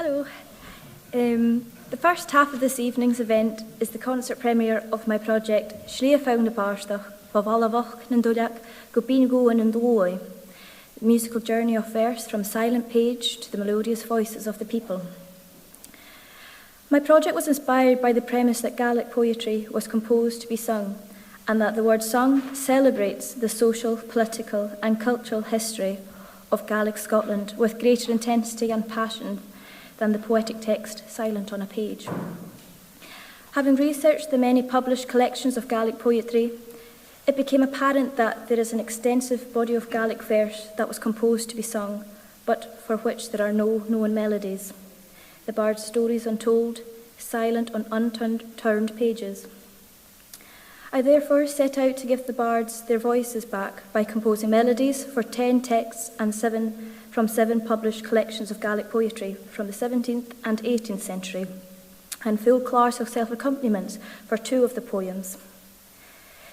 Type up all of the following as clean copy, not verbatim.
Hello. The first half of this evening's event is the concert premiere of my project Slighe Fonn na Bàrdachd, bheachd na duilleig go bín goin an dlói, the musical journey of verse from silent page to the melodious voices of the people. My project was inspired by the premise that Gaelic poetry was composed to be sung, and that the word sung celebrates the social, political and cultural history of Gaelic Scotland with greater intensity and passion than the poetic text silent on a page. Having researched the many published collections of Gaelic poetry, it became apparent that there is an extensive body of Gaelic verse that was composed to be sung, but for which there are no known melodies. The bard's stories untold, silent on unturned pages. I therefore set out to give the bards their voices back by composing melodies for 10 texts and from 7 published collections of Gaelic poetry from the 17th and 18th century, and full Clàrsair self-accompaniments for 2 of the poems.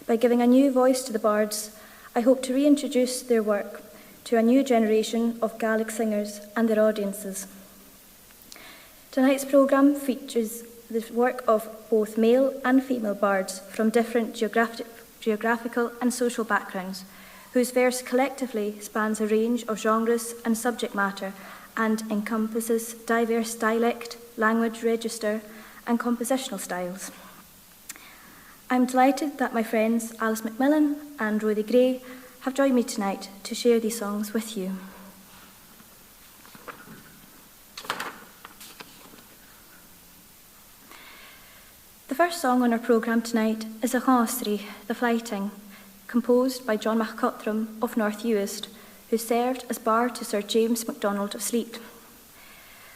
By giving a new voice to the bards, I hope to reintroduce their work to a new generation of Gaelic singers and their audiences. Tonight's programme features the work of both male and female bards from different geographical and social backgrounds, whose verse collectively spans a range of genres and subject matter and encompasses diverse dialect, language, register and compositional styles. I'm delighted that my friends Alice Macmillan and Ruairidh have joined me tonight to share these songs with you. The first song on our programme tonight is a Clàrsair, the Flyting, composed by John MacCottram of North Uist, who served as bard to Sir James MacDonald of Slighe.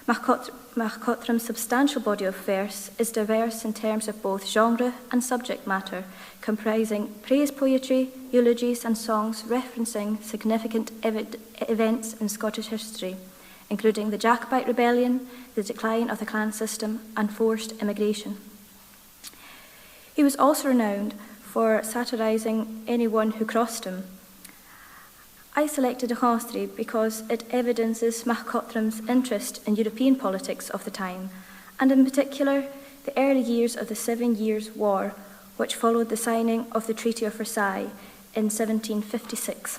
MacCottram's substantial body of verse is diverse in terms of both genre and subject matter, comprising praise poetry, eulogies and songs referencing significant events in Scottish history, including the Jacobite Rebellion, the decline of the clan system and forced immigration. He was also renowned for satirising anyone who crossed him. I selected a Clàrsair because it evidences MacCottram's interest in European politics of the time, and in particular, the early years of the 7 Years' War, which followed the signing of the Treaty of Versailles in 1756.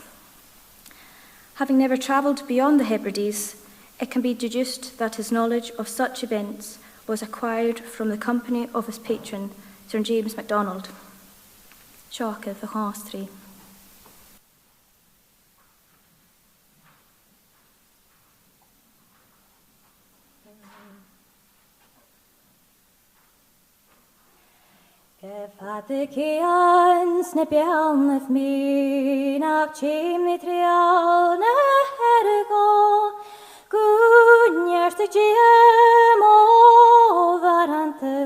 Having never travelled beyond the Hebrides, it can be deduced that his knowledge of such events was acquired from the company of his patron, Sir James MacDonald. Seocha the Clàrsair. Phoilitigeach na bealnach mí nach tíimní triall na heragá, gúneart ag díam ó bharanta,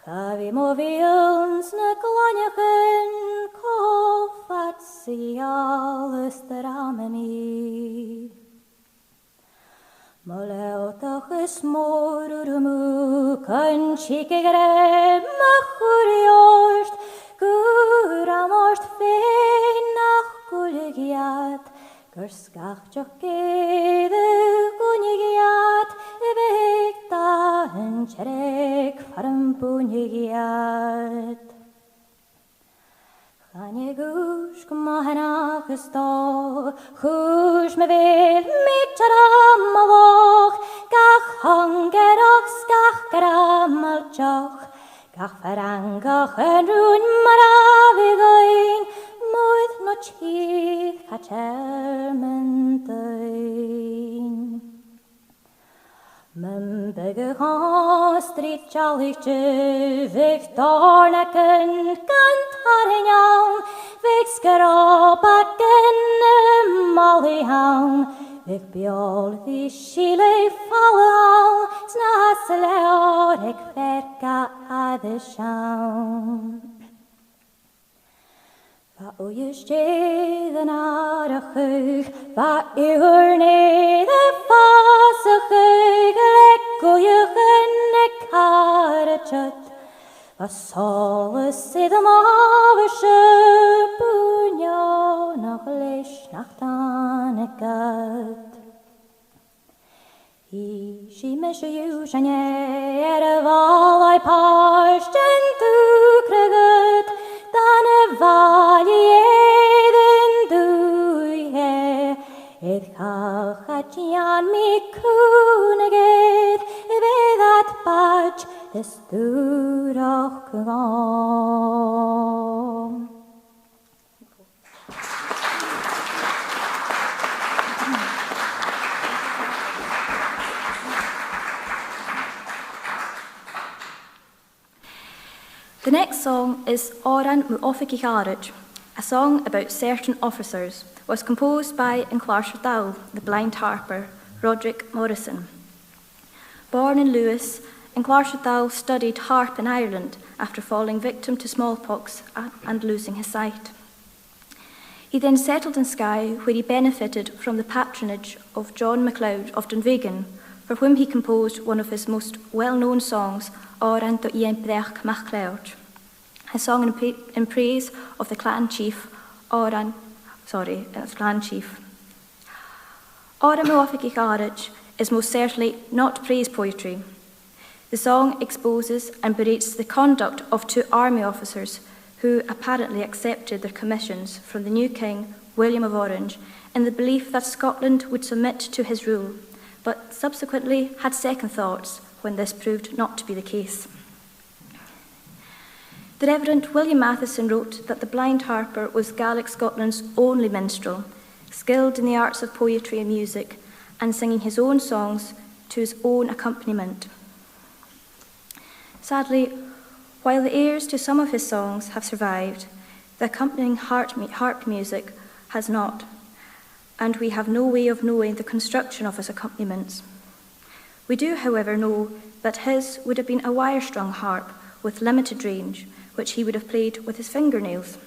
chavi mo bhíons na glaineachan cófad sí Alasdair Ruaidh. Mo leotach is mór mú can tíigh raibh a churiort, gur amort féin nach duilleig, gur scachtach géad duilleig, I bheachd an teireg far an builleig. Chane gúis go maithe agus dá, chúis me bhéil mítar am a bhách, gach hangerach scach garamalteach, gach farangach an rún mar a bhígain, muid no tíð cha termantain. Men begge Clàrsair deach vig darnaken cantarignaun, vig sgriòbhadh molly haun, vig beolidí Slighe Fonn, snas leorig verga adishaun. Va oistead an arachug, va iwrnead a fasachug, legoiach yn y carachut, va solas sydd am afysio, bwnio nach leis nach dan y gyd. She miss you, Shania, all I passed into Cragut, dan a valley, then do ye, it Chachatian me coonagate, be that badge, the Sturach gone. The next song is Oran Mu'ofikigarage, a song about certain officers, was composed by in Clàrsair Dall, the blind harper, Roderick Morrison. Born in Lewis, in Clàrsair Dall studied harp in Ireland after falling victim to smallpox and losing his sight. He then settled in Skye, where he benefited from the patronage of John MacLeod of Dunvegan, for whom he composed one of his most well-known songs, Oran to Iemprech MacLeod, a song in praise of the clan chief, Oran Mu'ofikigarage is most certainly not praise poetry. The song exposes and berates the conduct of two army officers who apparently accepted their commissions from the new king, William of Orange, in the belief that Scotland would submit to his rule, but subsequently had second thoughts when this proved not to be the case. The Reverend William Matheson wrote that the blind harper was Gaelic Scotland's only minstrel, skilled in the arts of poetry and music, and singing his own songs to his own accompaniment. Sadly, while the airs to some of his songs have survived, the accompanying harp music has not, and we have no way of knowing the construction of his accompaniments. We do, however, know that his would have been a wire-strung harp with limited range, which he would have played with his fingernails.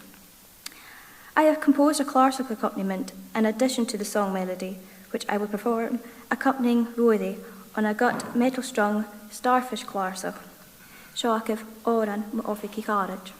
I have composed a classical accompaniment in addition to the song melody, which I will perform accompanying Ruairidh on a gut metal-strung starfish clàrsair, Seochah Oran Mu'ofikigarage.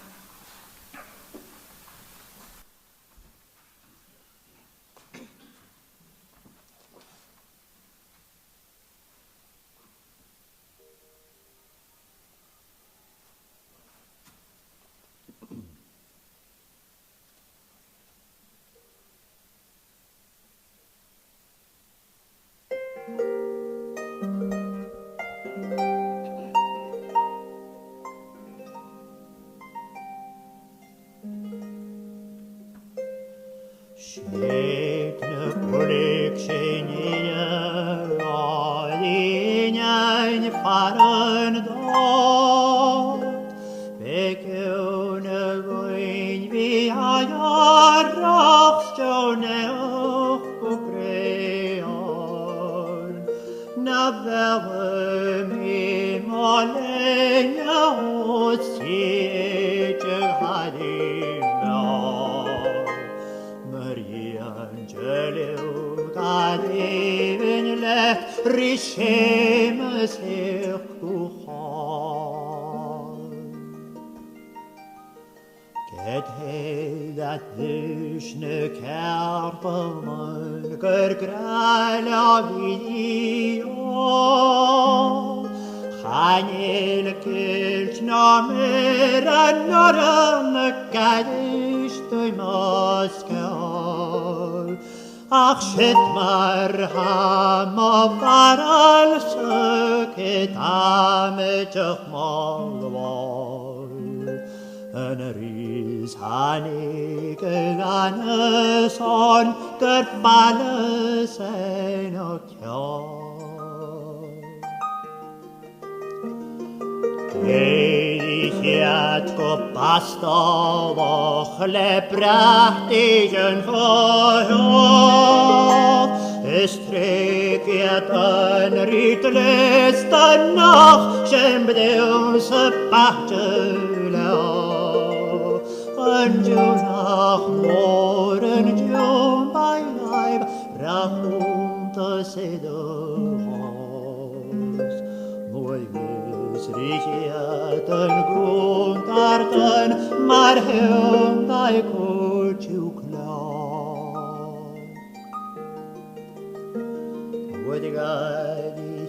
Ach shit mar ha ma varal söket ametjach malwal en is hanig ganes on der falle sein och Ghàidhlig go pasta och lebrachtigen fóil is trygghet en rytlöst en nacht sem bedöms bachtel en junach moren jun by live rachunta sedohos Slighe Fonn mar hewn dau cwrtiw clon. Wedi Gàidhlig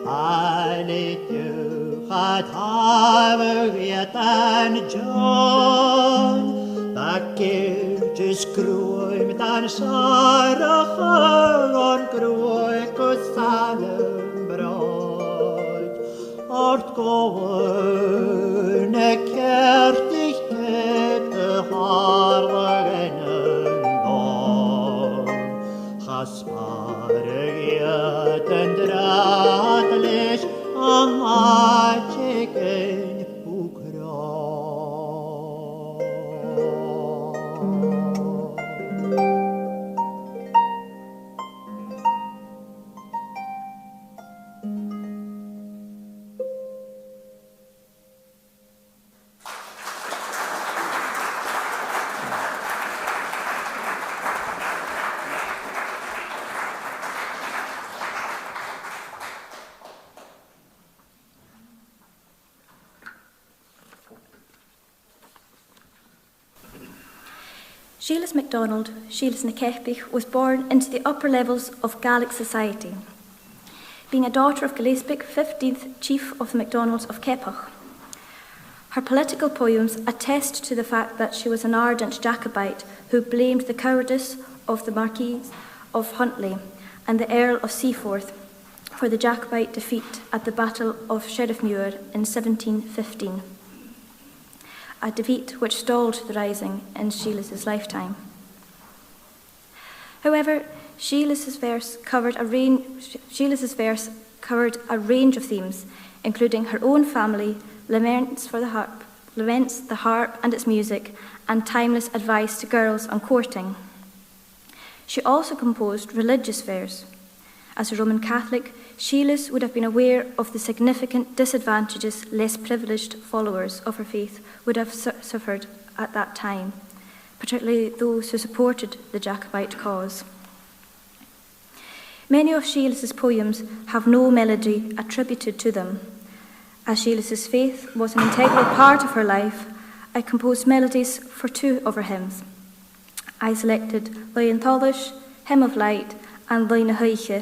phoilitigeach and John, that gives sgriòbhadh dan sarachar on grúig go salem broid. Ort goin stèidhichte de harwagen don. Chaspargiad and Gàidhlig on my chicken Shealas MacDonald, Shealas na Kepich, was born into the upper levels of Gaelic society, being a daughter of Gillespie, 15th Chief of the MacDonalds of Kepich. Her political poems attest to the fact that she was an ardent Jacobite who blamed the cowardice of the Marquis of Huntly and the Earl of Seaforth for the Jacobite defeat at the Battle of Sheriffmuir in 1715. A defeat which stalled the rising in Shealas's lifetime. However, Shealas's verse covered a range of themes, including her own family, laments the harp and its music, and timeless advice to girls on courting. She also composed religious verse. As a Roman Catholic, Shealas would have been aware of the significant disadvantages less privileged followers of her faith would have suffered at that time, particularly those who supported the Jacobite cause. Many of Shealas's poems have no melody attributed to them. As Shealas's faith was an integral part of her life, I composed melodies for two of her hymns. I selected Iain Lom, Hymn of Light, and Slighe,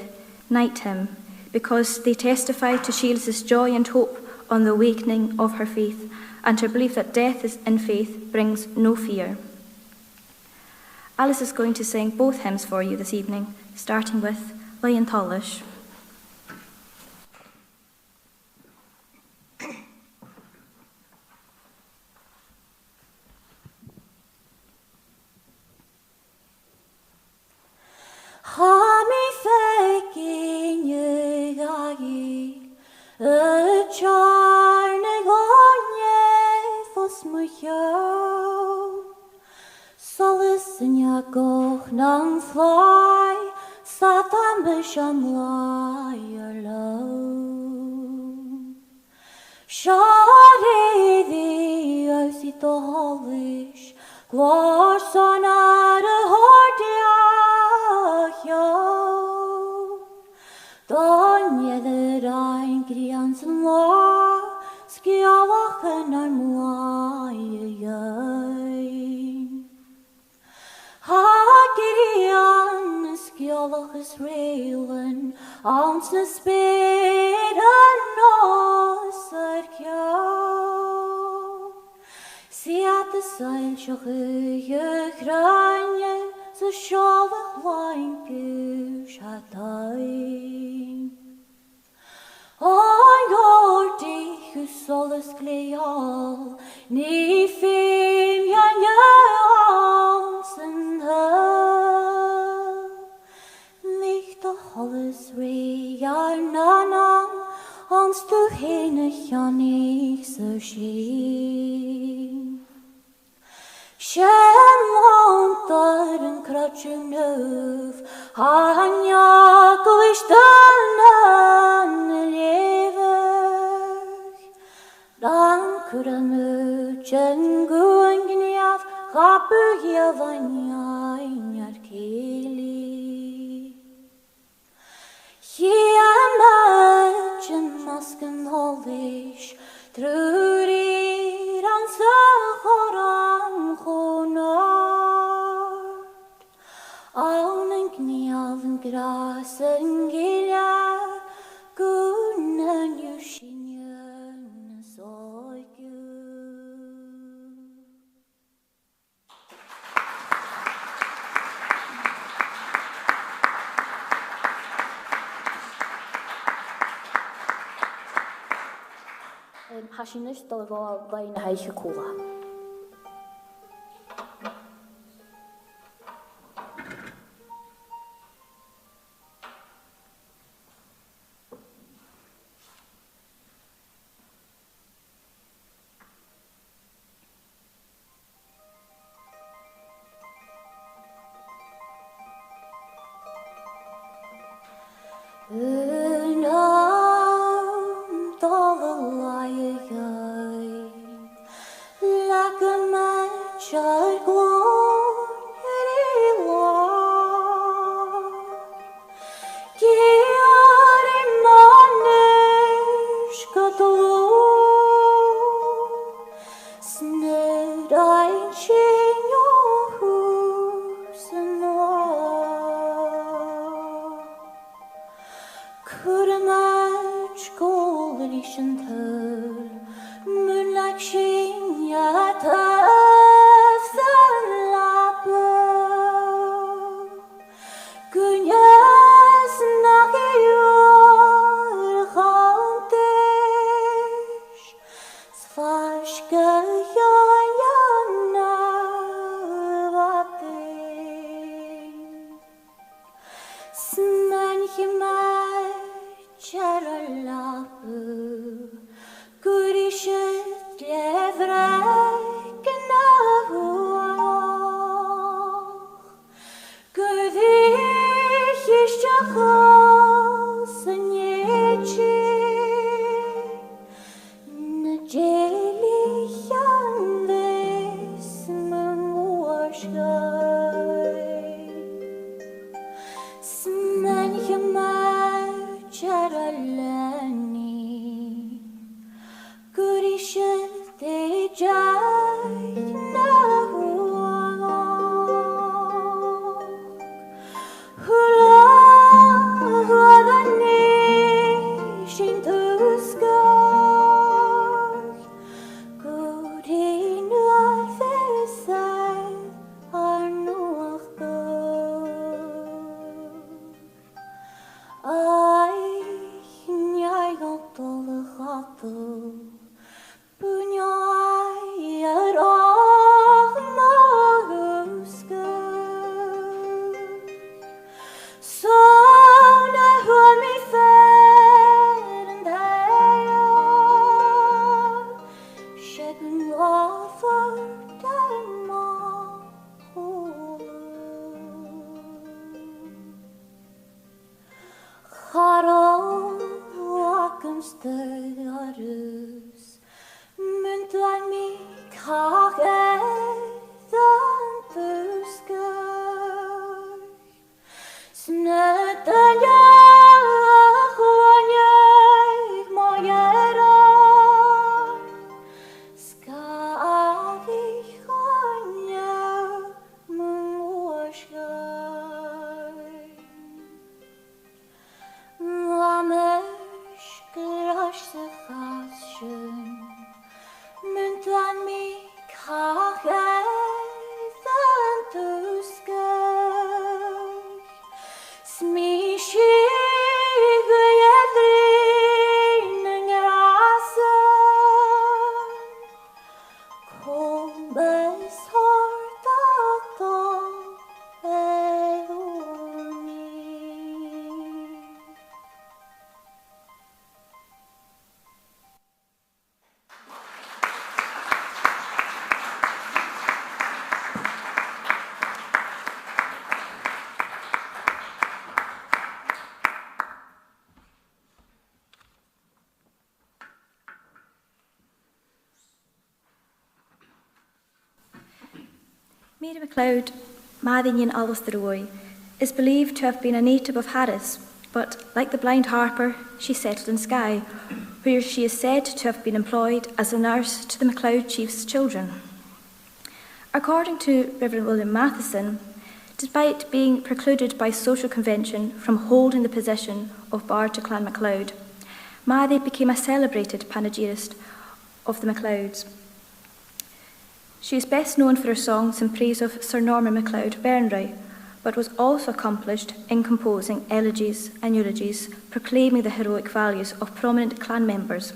Night Hymn, because they testify to Shealas's joy and hope on the awakening of her faith and her belief that death in faith brings no fear. Alice is going to sing both hymns for you this evening, starting with Iain Lom. Goch nan fly, Satan bisham liar low. Shari aus I dolish, Clàrsair Dall, Donnchadh Bàn griansan la, sgriòbhadh ar Màiri. Iain sgriòbhadh is réilean, ans na spéir nos ar ceol. Siad the sèill dìoghras, sa seolbhadh láin gúis Oigordi who solas gleol, ni fim ans and her. Mich the hollis ray nanan, ans to hene janig so she. Shem wantar and crutchu nov, hanya glishtanan lever. Dan kuramurchen guangniav, rapu yavanya inyar keli. Hiamachin masken holish, trurir ansel choram chonard. Aun en gniav en gras en gilja, gun Hasisinis dul bháil bhain na heiche cóla. Màiri MacLeod, Màiri Alasdair Ruaidh, is believed to have been a native of Harris, but like the blind harper, she settled in Skye, where she is said to have been employed as a nurse to the MacLeod chief's children. According to Reverend William Matheson, despite being precluded by social convention from holding the position of Bard to Clan MacLeod, Màiri became a celebrated panegyrist of the MacLeods. She is best known for her songs in praise of Sir Norman MacLeod Bernry, but was also accomplished in composing elegies and eulogies proclaiming the heroic values of prominent clan members.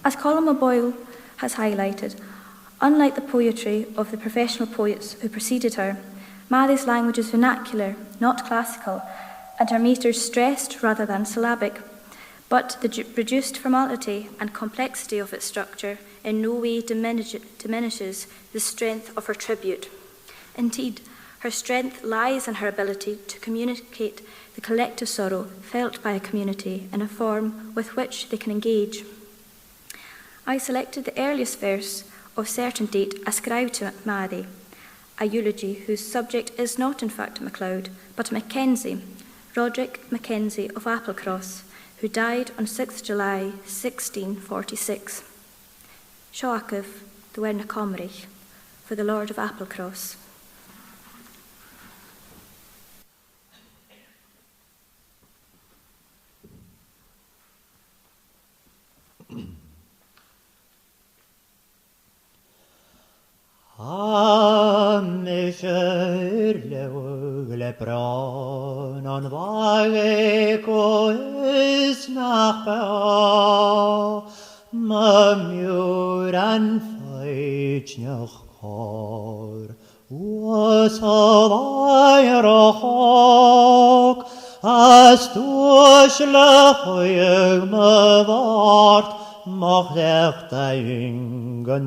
As Colm O'Boyle has highlighted, unlike the poetry of the professional poets who preceded her, Màiri's language is vernacular, not classical, and her metres stressed rather than syllabic. But the reduced formality and complexity of its structure in no way diminishes the strength of her tribute. Indeed, her strength lies in her ability to communicate the collective sorrow felt by a community in a form with which they can engage. I selected the earliest verse of certain date ascribed to Màiri, a eulogy whose subject is not in fact a MacLeod, but a Mackenzie, Roderick Mackenzie of Applecross, who died on 6th July 1646. Seoachadh, the Werna Comrich, for the Lord of Applecross. Misher le bron on vage is nach ba mur an feich noch kor was a rochok as du schlach me wart mocht echt ingen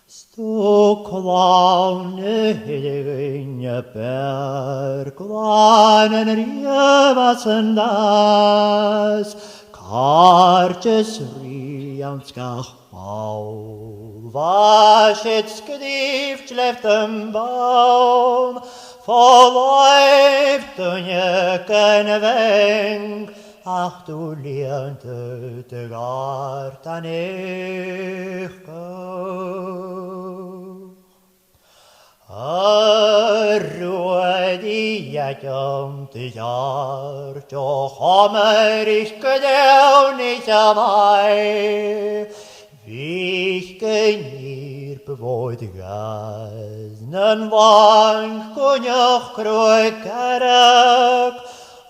Sto klaune hilinge per klainen rievasen das kartjes rianskach bau was het skrift left een baum verläuft und je keine Wenk ach du liente de gart an ich Ruairidh jam te jaar jo hammer ich gedeu nicht amai wie ich genier bevöldig nen wank konjach kroeg kerk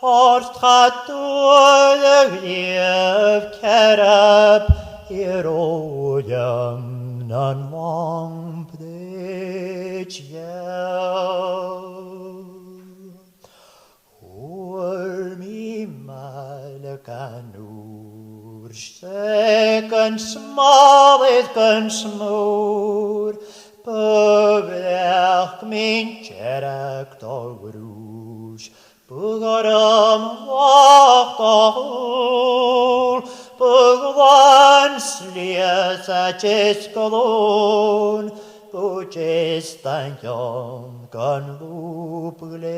Orst gaat door de lief kerp hier ojem nan wamp deach Hoor mi malkan oer steken smal het kan smoor Bevlech min kerk dag roes Bugaram wachtahol, Bugwan slias a cheskalon, Buches tanjom kan luplestu.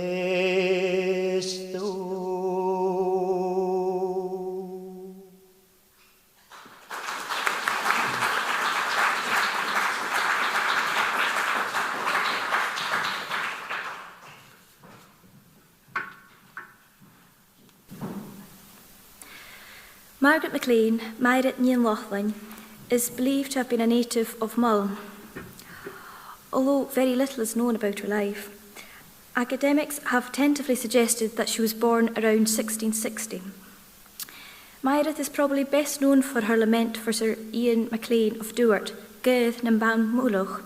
Margaret MacLean, Màiri Iain Lom, is believed to have been a native of Mull. Although very little is known about her life, academics have tentatively suggested that she was born around 1660. Màiri is probably best known for her lament for Sir Ian MacLean of Duart, Gàidhlig na Ban Múlach,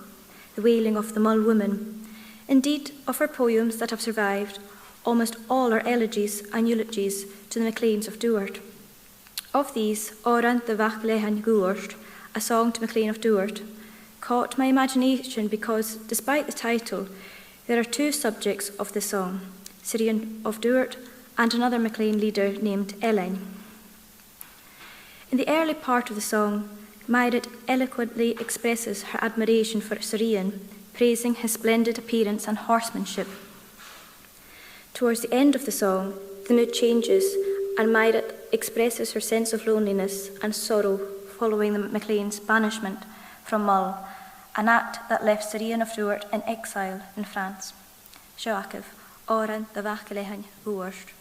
the wailing of the Mull woman. Indeed, of her poems that have survived, almost all are elegies and eulogies to the MacLeans of Duart. Of these, Oran the Bheachd Guairt, a song to MacLean of Duart, caught my imagination because, despite the title, there are two subjects of the song, Sir Ian of Duart and another MacLean leader named Elaine. In the early part of the song, Màiri eloquently expresses her admiration for Sir Ian, praising his splendid appearance and horsemanship. Towards the end of the song, the mood changes and Màiri expresses her sense of loneliness and sorrow following the MacLean's banishment from Mull, an act that left Sir Ian of Duart in exile in France. Seoachadh, Oran the Bheachd Guairt.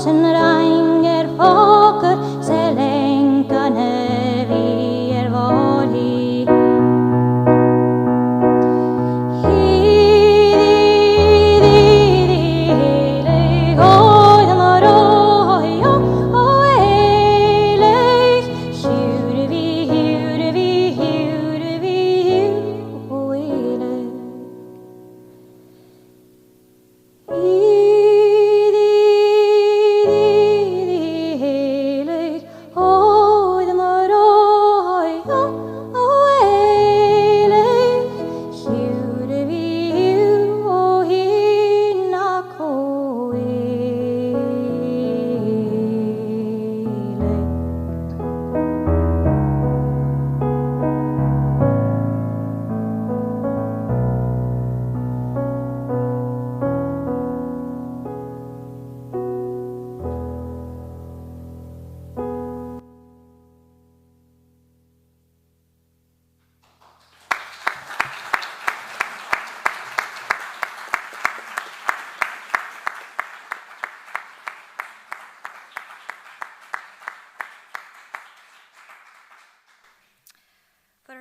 Sen ranger fåker, se länkan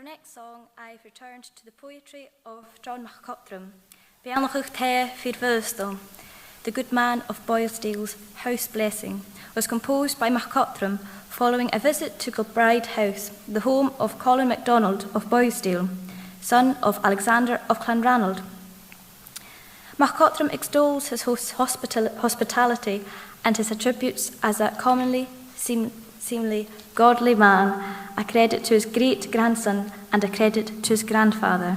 next song, I've returned to the poetry of John Macmillan, Bàrdachd Fir the good man of Boylesdale's House Blessing, was composed by Macmillan following a visit to Gilbride House, the home of Colin MacDonald of Boylesdale, son of Alexander of Clanranald. Macmillan extols his host's hospitality and his attributes as a commonly seemly godly man, a credit to his great-grandson and a credit to his grandfather,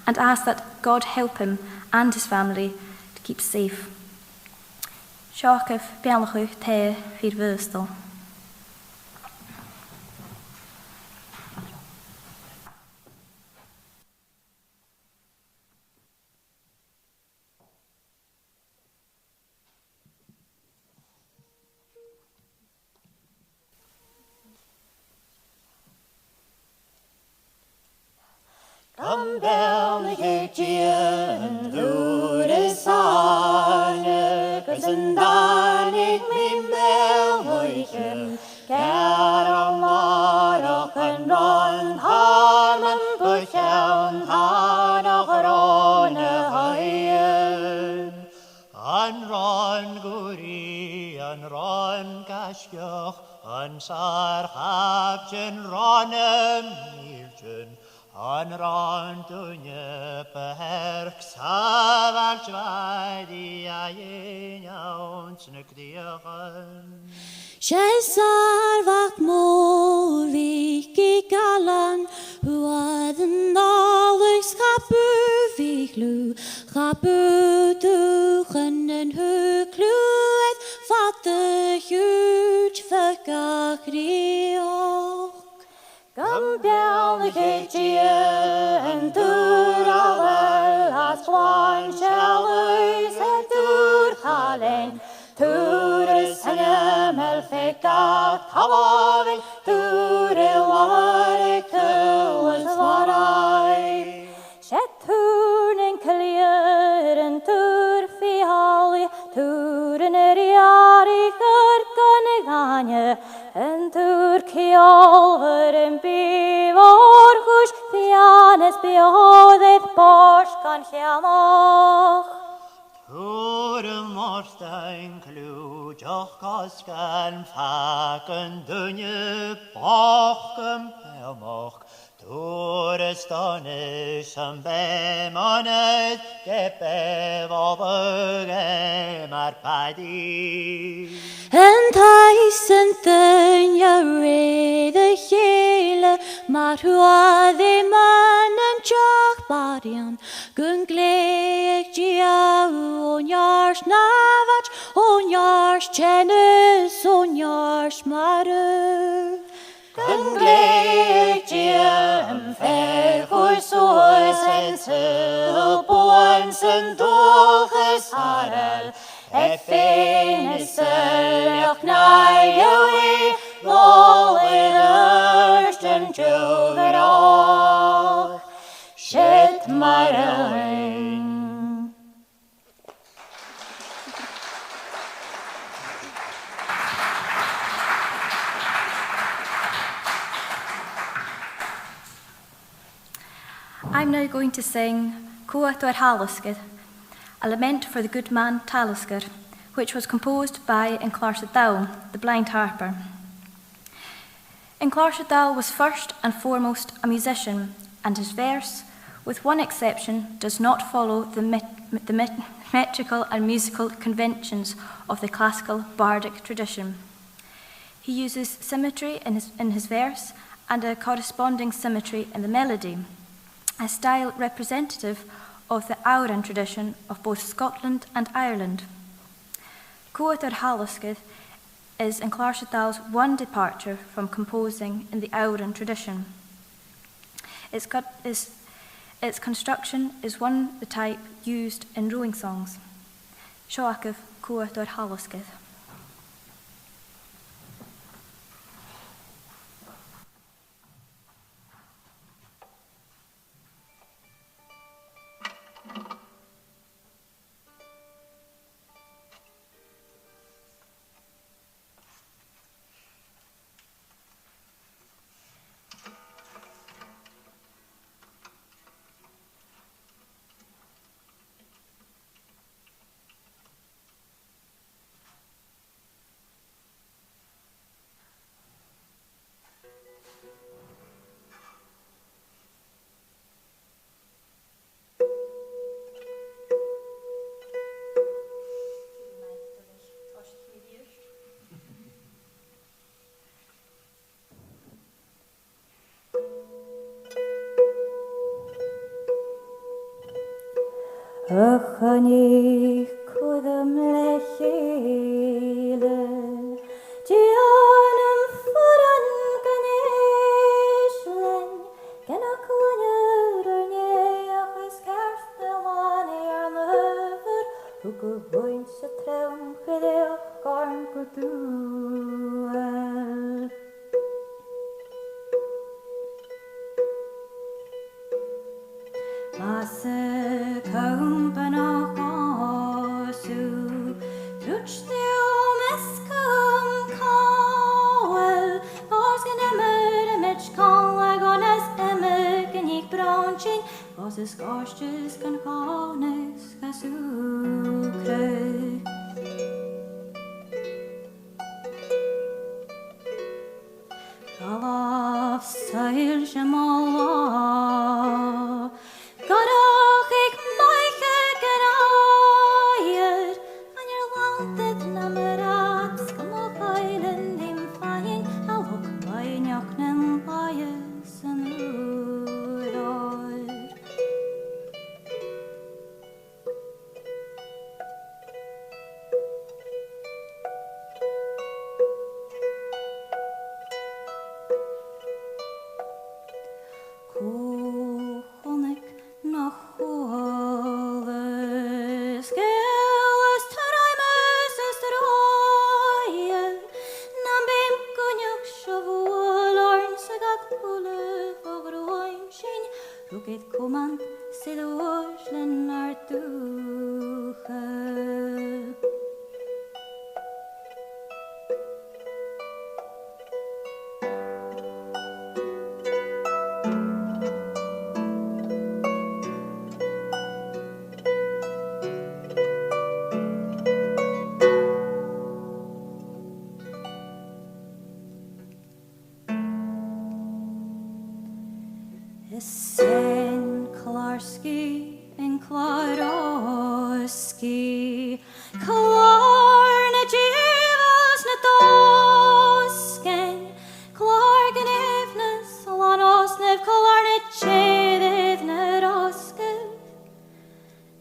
and asks that God help him and his family to keep safe. Seochah Bàrdachd Fir Come down, get ye, and do the sun, cause and danig me melwichen, get on Marach and Ron Harman, Buchan Hanach Rona Hayen, and Ron Guri, and Ron Gashgach, and Sarhabchen Ronem Milchen, an ran dunne beherk savalt Ruairidh Iain Lom dìoghras. Sgriòbhadh Màiri Callan, Ruairidh Dall bheachd, duilleig and clúid, phoilitigeach Come down the gate and dúilleig as one shall lose and Callan, dìoghras and bheachd, Alba, Ruairidh was what I. Shetún and Clàrsair and Fioli, Riari Gàidhlig, and dìoghras and bheachd, Fiannas bheachd, Bàrdachd cheannach. Morstein clúteach coscan facan dunne bachcam pelmach, Dìoghras an bemanad gebevabag mar paddy. And Tyson Donnchadh Bàn, Ruairidh man and Donnchadh Bàn, Ghàidhlig Onyars navach, Onyars chenis, Onyars maru. Ghàidhlig fechus and cèill boans and dìoghras harel, féin cèill naiwi, Ruairidh and dìoghras. Shit Màiri. I'm now going to sing Clàrsair Dall, a lament for the good man Taliscar, which was composed by Clàrsair Dall, the blind harper. Clàrsair Dall was first and foremost a musician, and his verse, with one exception, does not follow the metrical and musical conventions of the classical bardic tradition. He uses symmetry in his verse and a corresponding symmetry in the melody, a style representative of the Árainn tradition of both Scotland and Ireland. Clàrsair Dall is Clàrsair Dall's one departure from composing in the Árainn tradition. Its construction is the type used in rowing songs. Seochah Clàrsair Dall. Chanich cudam le chéile, Dianam furan ganéislen, Genach lanyar neach is gerst de lani lyfr, Who go bwynt sy trewn chyddeach garn gwrdwel. Masa cwmpan o gosw, drwch ddiw mescwm cawel, Bos gan emyr y mitch conleg ones emyr gan ich braunchin, Bos y sgorstys gan chones gaswcre. Galaf sail jamalwa, Gadach ik maiche genaier, An your landet namerat, Skamach eilen dim fain, Alhoek bainjach nem bias en uroir. Kochonik nach holes, Geles teraimes is teraier, Nam bim gunjach shavul, Orn sagak hule vogruaim shin, Rugit komand sid orslen artuche. Seinn Clàrsair in Clàrsair, Clàr na divas na dosken, Clàr gan ifnas lan osnev, Clàr na chedydd na roskev,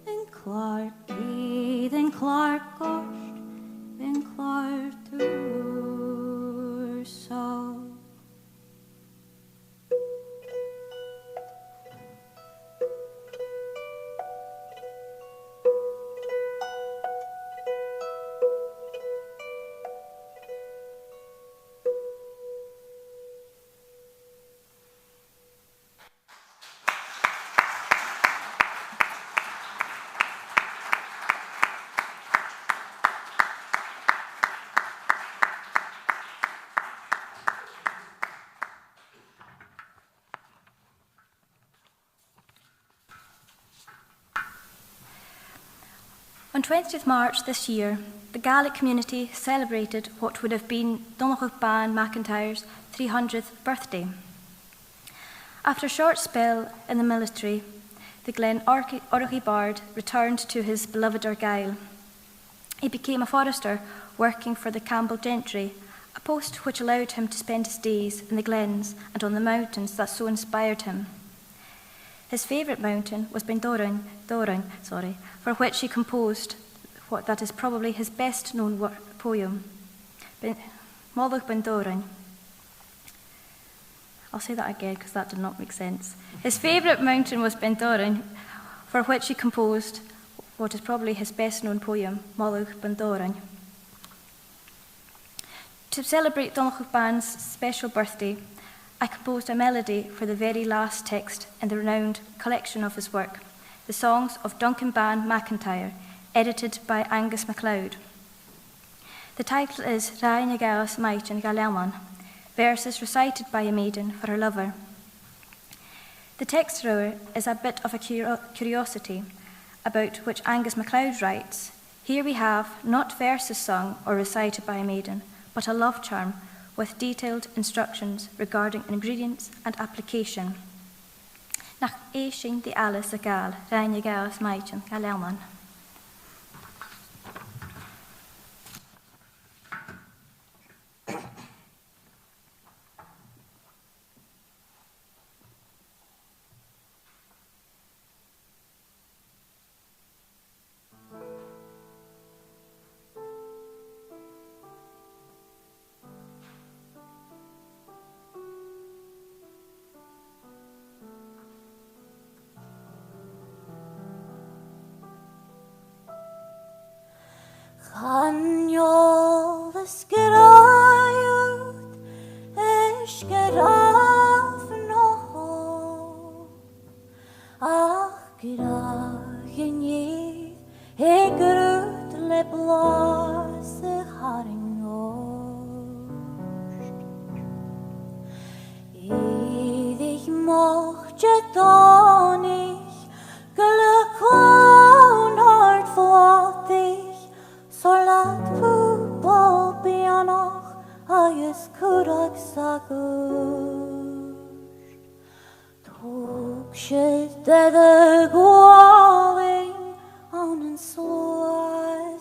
in Clàr gydd, in Clàr gost, in Clàr dwrso. On 20th March this year, the Gaelic community celebrated what would have been Donnchadh Bàn MacIntyre's 300th birthday. After a short spell in the military, the Glen Bard returned to his beloved Argyll. He became a forester working for the Campbell gentry, a post which allowed him to spend his days in the glens and on the mountains that so inspired him. His favourite mountain was Bàrdachd, for which he composed what that is probably his best-known poem, Mòd Gold. I'll say that again because that did not make sense. His favourite mountain was Bàrdachd, for which he composed what is probably his best-known poem, Mòd Gold. To celebrate Donnchadh Bán's special birthday, I composed a melody for the very last text in the renowned collection of his work, the songs of Donnchadh Bàn MacIntyre, edited by Angus MacLeod. The title is Ruairidh Maidin Callan, verses recited by a maiden for her lover. The text, however, is a bit of a curiosity, about which Angus MacLeod writes, "Here we have not verses sung or recited by a maiden, but a love charm with detailed instructions regarding ingredients and application. Nach éising the Alasdair Ruaidh Maidin Callan." mocht donich, gelukon hart voor dich, so laat voetbal pianoch, agus chruthachadh. Tog shit de going on and sgriòbhadh.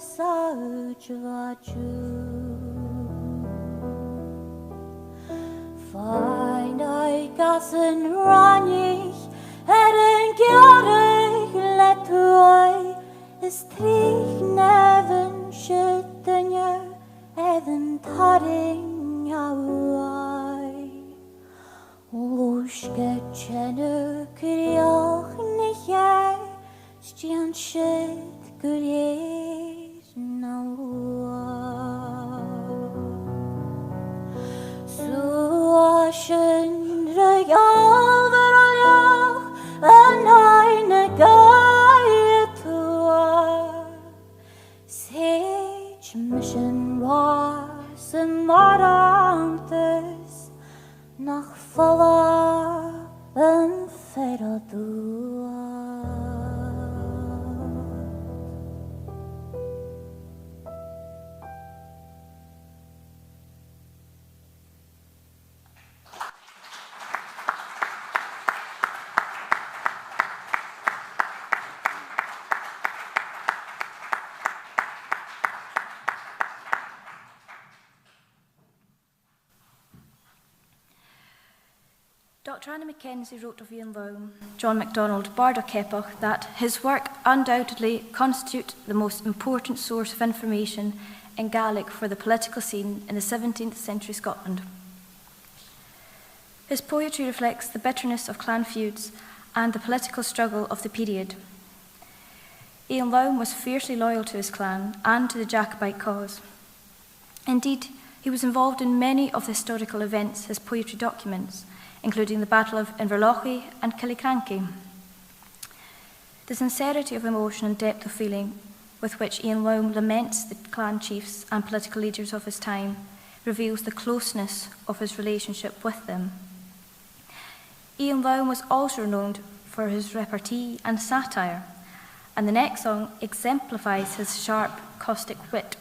Find I gas and ranich, en Ghàidhlig let roi, is trich neven shitten jou, even taring awai. Lushke chenu krioch nich jou, stian shit gries na Sgriòbhadh an eine Gàidhlig. Sage mission was a marantes nach falla an ferradua. Dr. Anna Mackenzie wrote of Iain Lom, John MacDonald, Bàrdachd, that his work undoubtedly constitutes the most important source of information in Gaelic for the political scene in the 17th century Scotland. His poetry reflects the bitterness of clan feuds and the political struggle of the period. Iain Lom was fiercely loyal to his clan and to the Jacobite cause. Indeed, he was involved in many of the historical events his poetry documents, including the Battle of Inverlochy and Killiecrankie. The sincerity of emotion and depth of feeling with which Iain Lom laments the clan chiefs and political leaders of his time reveals the closeness of his relationship with them. Iain Lom was also known for his repartee and satire, and the next song exemplifies his sharp, caustic wit.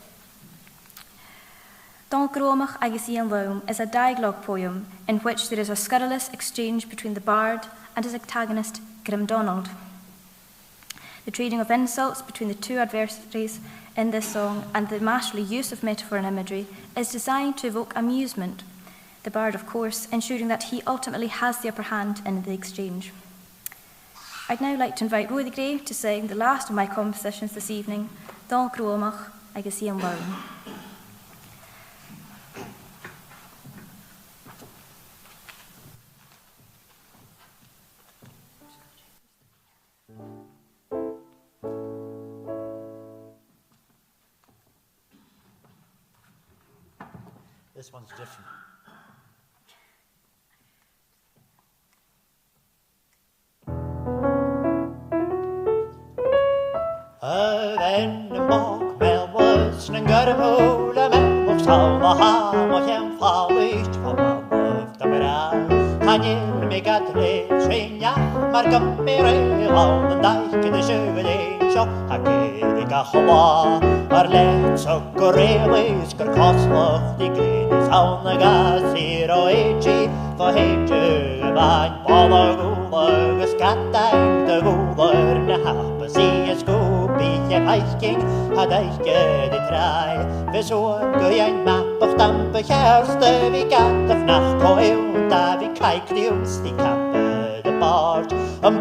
Donnchadh agus Iain Lom is a dialogue poem in which there is a scurrilous exchange between the bard and his antagonist, Grim Donald. The trading of insults between the two adversaries in this song and the masterly use of metaphor and imagery is designed to evoke amusement, the bard, of course, ensuring that he ultimately has the upper hand in the exchange. I'd now like to invite Ruairidh to sing the last of my compositions this evening, Donnchadh agus Iain Lom. This one's different. En Macmillan was an garmhúla men salvaha mohem fáist famamh tamara Hanin me Gàidhlig srinja margam mere an daich de sjögade sjo hakeri gahwa let so relis gur koslach di grinis hauna gasir o echi for heju van ballagula gus gatang de gular na hapasi scoopy hiking hadaike di trai beso goyen map of tampe kärste vi gatt of nach koil da vi kaiklius di kappe de bart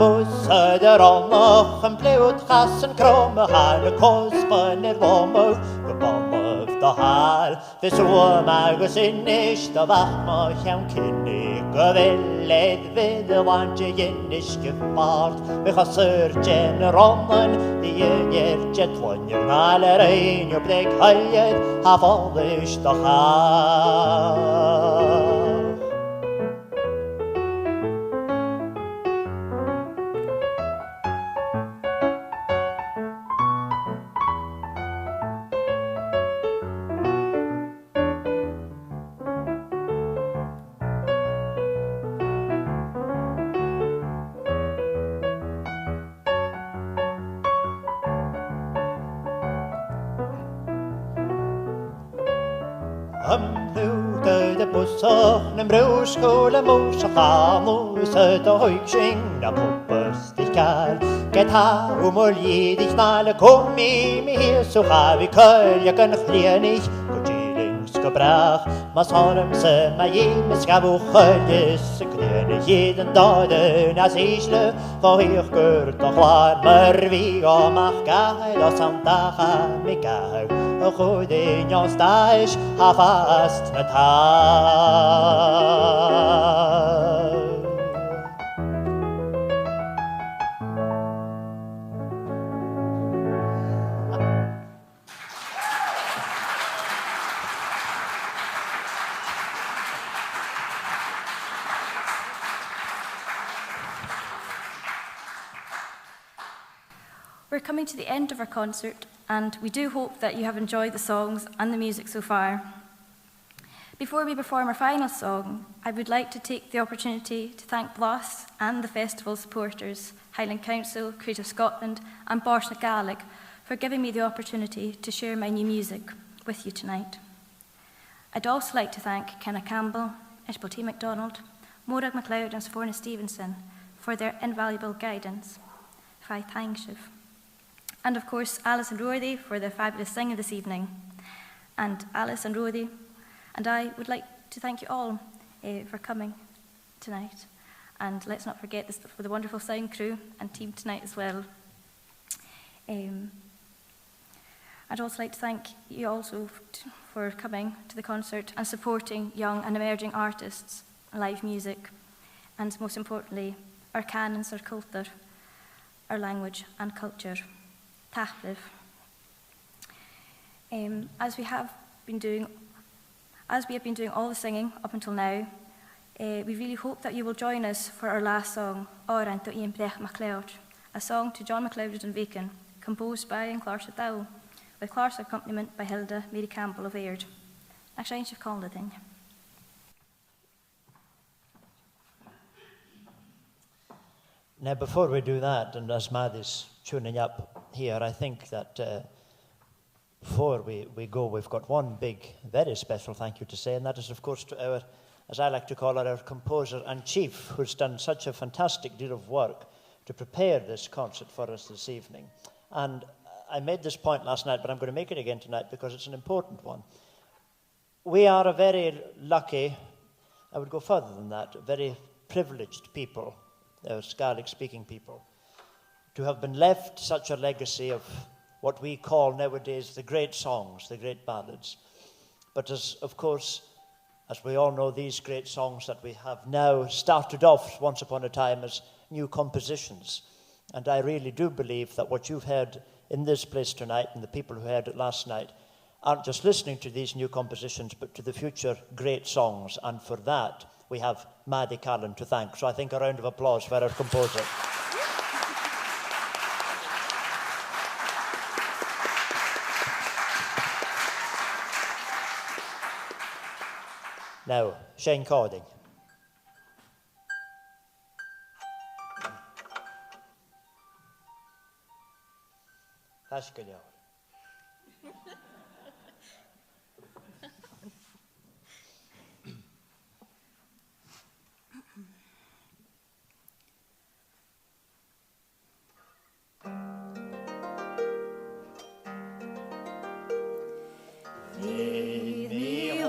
busse der annach en bleut gassen kromme hale kospen womo gebommer da hal vi så magus innish da vart ma hem kinni goveled vid vanje inniske bart vi hasser gen ronnen di ger jet vonjer naler ein jo blek haljet ha fallish da hal de bussach na brúscúla mús a chámús a hoig sin na puppers dich car. Get ha lídich na le cwmi mi so chafi ceill gan chlianich go dílings go brach. Mas honum sa ma mis gabú cheilis a chlianich iad an dáden as isle fáhíoch gur do chláir mar bhí amach gael o samdacha mi gael a chud in os dais a fast na tá. We're coming to the end of our concert, and we do hope that you have enjoyed the songs and the music so far. Before we perform our final song, I would like to take the opportunity to thank Blas and the festival supporters, Highland Council, Gaelic Scotland and Bàrdachd Gaelic, for giving me the opportunity to share my new music with you tonight. I'd also like to thank Kenna Campbell, Ishbel T. MacDonald, Mòd MacLeod and Sforna Stevenson for their invaluable guidance. Fai thankshiv. And of course, Alice and Ruairidh for their fabulous singing this evening. And Alice and Ruairidh and I would like to thank you all for coming tonight. And let's not forget this for the wonderful sound crew and team tonight as well. I'd also like to thank you also for coming to the concert and supporting young and emerging artists, live music, and most importantly, our canons, our culture, our language and culture. Tachtliv. As we have been doing all the singing up until now, we really hope that you will join us for our last song, Áran to Iain MacLeod, a song to John MacLeod and Bacon, composed by Clàrsair Dall, with Clàrsair accompaniment by Hilda Màiri Campbell of Aird. Actually, I should call it thing. Now, before we do that, and as Mad is tuning up here, I think that before we go, we've got one big, very special thank you to say, and that is, of course, to our, as I like to call her, our composer and chief, who's done such a fantastic deal of work to prepare this concert for us this evening. And I made this point last night, but I'm going to make it again tonight because it's an important one. We are a very lucky, I would go further than that, very privileged people, those Gaelic-speaking people, to have been left such a legacy of what we call nowadays the great songs, the great ballads. But of course, as we all know, these great songs that we have now started off once upon a time as new compositions. And I really do believe that what you've heard in this place tonight and the people who heard it last night aren't just listening to these new compositions, but to the future great songs. And for that, we have Màiri Callan to thank. So I think a round of applause for our composer. Now, Shane Cording. That's good. Baby,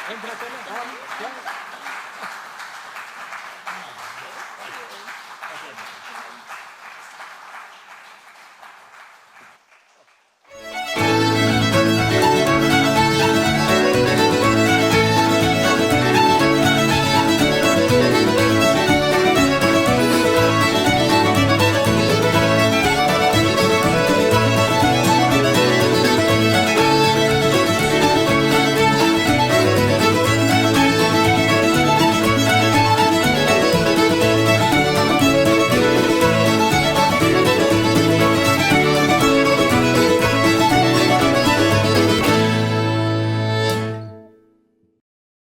Entra,